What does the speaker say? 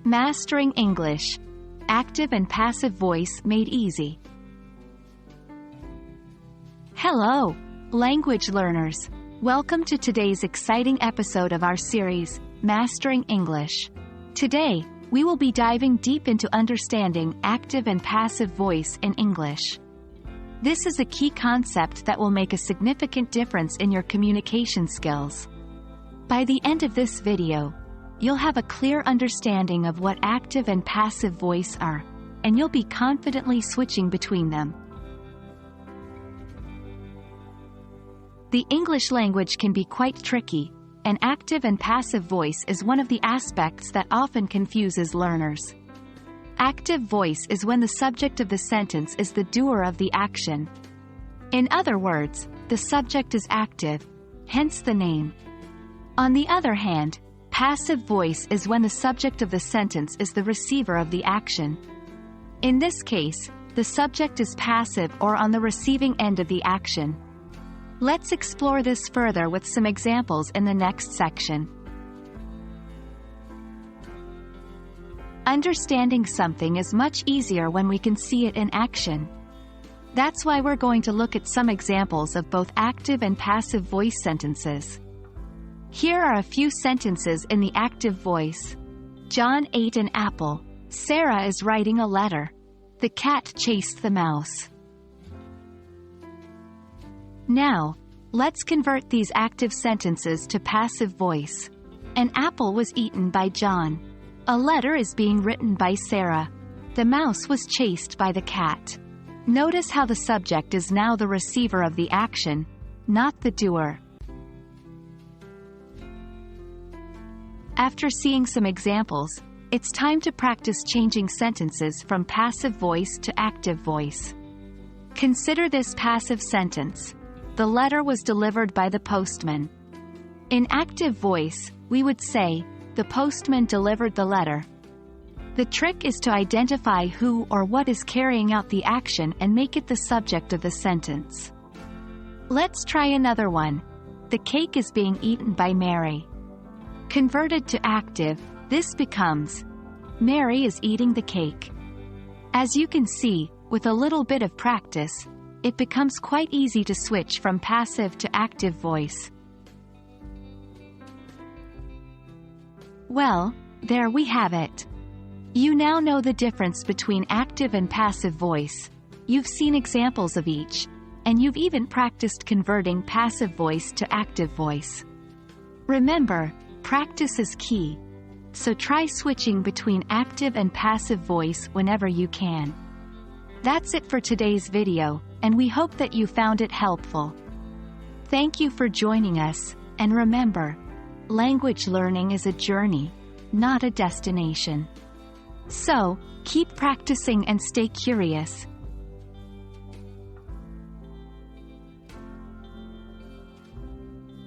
Mastering English. Active and passive voice made easy. Hello, language learners. Welcome to today's exciting episode of our series, Mastering English. Today, we will be diving deep into understanding active and passive voice in English. This is a key concept that will make a significant difference in your communication skills. By the end of this video, you'll have a clear understanding of what active and passive voice are, and you'll be confidently switching between them. The English language can be quite tricky, and active and passive voice is one of the aspects that often confuses learners. Active voice is when the subject of the sentence is the doer of the action. In other words, the subject is active, hence the name. On the other hand, passive voice is when the subject of the sentence is the receiver of the action. In this case, the subject is passive or on the receiving end of the action. Let's explore this further with some examples in the next section. Understanding something is much easier when we can see it in action. That's why we're going to look at some examples of both active and passive voice sentences. Here are a few sentences in the active voice. John ate an apple. Sarah is writing a letter. The cat chased the mouse. Now, let's convert these active sentences to passive voice. An apple was eaten by John. A letter is being written by Sarah. The mouse was chased by the cat. Notice how the subject is now the receiver of the action, not the doer. After seeing some examples, it's time to practice changing sentences from passive voice to active voice. Consider this passive sentence. The letter was delivered by the postman. In active voice, we would say, the postman delivered the letter. The trick is to identify who or what is carrying out the action and make it the subject of the sentence. Let's try another one. The cake is being eaten by Mary. Converted to active, this becomes, Mary is eating the cake. As you can see, with a little bit of practice, it becomes quite easy to switch from passive to active voice. Well, there we have it. You now know the difference between active and passive voice. You've seen examples of each, and you've even practiced converting passive voice to active voice. Remember, practice is key, so try switching between active and passive voice whenever you can. That's it for today's video, and we hope that you found it helpful. Thank you for joining us, and remember, language learning is a journey, not a destination. So, keep practicing and stay curious.